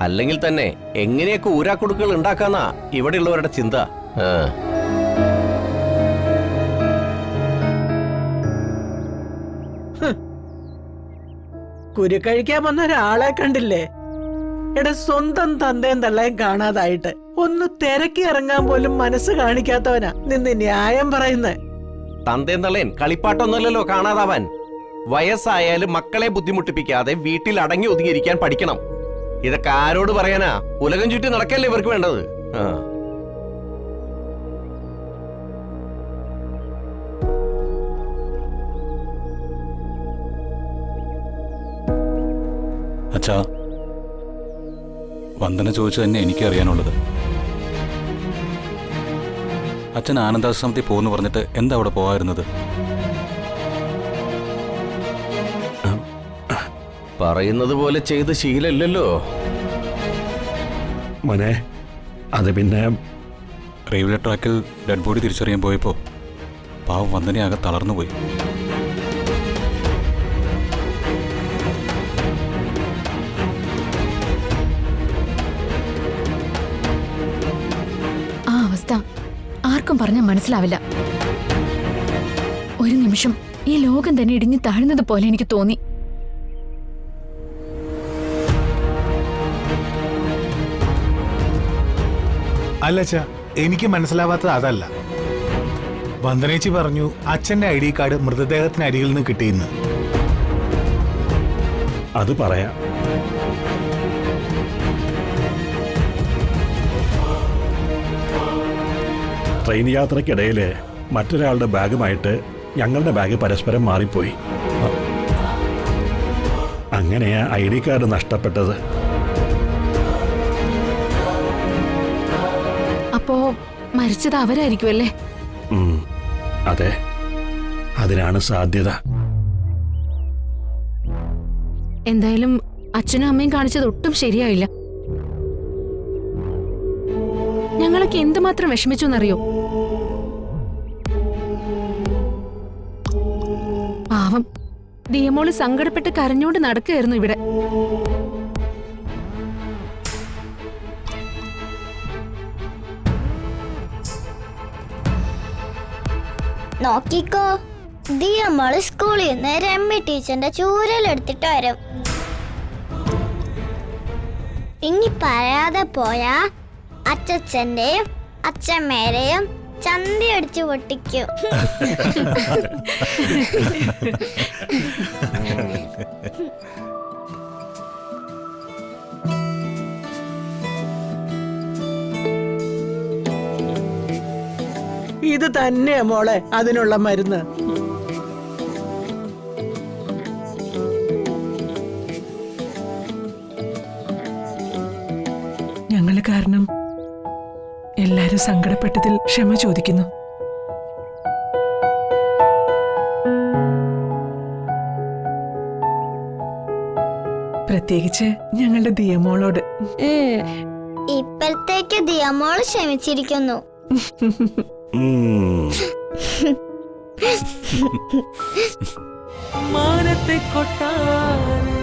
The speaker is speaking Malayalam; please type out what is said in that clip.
അല്ലെങ്കിൽ തന്നെ എങ്ങനെയൊക്കെ ഊരാക്കുടുക്കുകൾ ഉണ്ടാക്കാന്നാ ഇവിടെയുള്ളവരുടെ ചിന്ത. കുരുക്കഴിക്കാൻ വന്ന ഒരാളെ കണ്ടില്ലേ? എടാ, സ്വന്തം തന്തയും തള്ളയും കാണാതായിട്ട് ഒന്ന് തിരക്കി ഇറങ്ങാൻ പോലും മനസ്സ് കാണിക്കാത്തവനാ നിന്ന് ന്യായം പറയുന്നേ. തന്തയും തള്ളയും കളിപ്പാട്ടൊന്നുമല്ലല്ലോ കാണാതാവാൻ. വയസ്സായാലും മക്കളെ ബുദ്ധിമുട്ടിപ്പിക്കാതെ വീട്ടിൽ അടങ്ങി ഒതുങ്ങിയിരിക്കാൻ പഠിക്കണം. ഇതൊക്കെ ആരോട് പറയാനാ? ഉലകം ചുറ്റി നടക്കല്ലേ ഇവർക്ക് വേണ്ടത്. അച്ഛാ, വന്ദന ചോദിച്ചു തന്നെ എനിക്കറിയാനുള്ളത്. അച്ഛൻ ആനന്ദാശ്രമത്തിൽ പോകുന്നു പറഞ്ഞിട്ട് എന്താ അവിടെ പോകാറുന്നത്? പറയുന്നത് പോലെ ചെയ്ത് ശീലമില്ലല്ലോ മോനെ. അത് പിന്നെ റെയിൽവേ ട്രാക്കിൽ ഡെഡ് ബോഡി തിരിച്ചറിയാൻ പോയപ്പോൾ പാവം വന്ദനയാകെ തളർന്നുപോയി. ആ അവസ്ഥ ആർക്കും പറഞ്ഞാൽ മനസ്സിലാവില്ല. ഒരു നിമിഷം ഈ ലോകം തന്നെ ഇടിഞ്ഞു താഴ്ന്നത് പോലെ എനിക്ക് തോന്നി. അല്ലച്ച, എനിക്ക് മനസ്സിലാവാത്തത് അതല്ല. വന്ദനേച്ചി പറഞ്ഞു അച്ഛന്റെ ID കാർഡ് മൃതദേഹത്തിന് അരികിൽ നിന്ന് കിട്ടിയെന്ന്. അത് പറയാം. ട്രെയിൻ യാത്രക്കിടയിൽ മറ്റൊരാളുടെ ബാഗുമായിട്ട് ഞങ്ങളുടെ ബാഗ് പരസ്പരം മാറിപ്പോയി. അങ്ങനെയാ ID കാർഡ് നഷ്ടപ്പെട്ടത്. അപ്പോ മരിച്ചത് അവരായിരിക്കുമല്ലേ? അതെ, അതിനാണ് സാധ്യത. എന്തായാലും അച്ഛനും അമ്മയും കാണിച്ചത് ഒട്ടും ശരിയായില്ല. ഞങ്ങളൊക്കെ എന്തുമാത്രം വിഷമിച്ചു എന്നറിയോ? പാവം ദിയമോള് സങ്കടപ്പെട്ട് കരഞ്ഞോണ്ട് നടക്കുകയായിരുന്നു ഇവിടെ. നോക്കിക്കോ, ദിയമോള് സ്കൂളിൽ നിന്ന് രമ്യ ടീച്ചറിന്റെ ചൂരലെടുത്തിട്ട് വരും. ഇനി പറയാതെ പോയാ അച്ഛന്റെയും അച്ഛമ്മേരെയും ചന്തി അടിച്ചു പൊട്ടിക്കും. ഇത് തന്നെയാ മോളെ അതിനുള്ള മരുന്ന്. ഞങ്ങള് കാരണം എല്ലാരും സങ്കടപ്പെട്ടതിൽ ക്ഷമ ചോദിക്കുന്നു. പ്രത്യേകിച്ച് ഞങ്ങളുടെ ദിയമോളോട്. ഇപ്പോഴത്തേക്ക് ദിയമോള് ക്ഷമിച്ചിരിക്കുന്നു. മാനത്തെ കൊട്ടാരം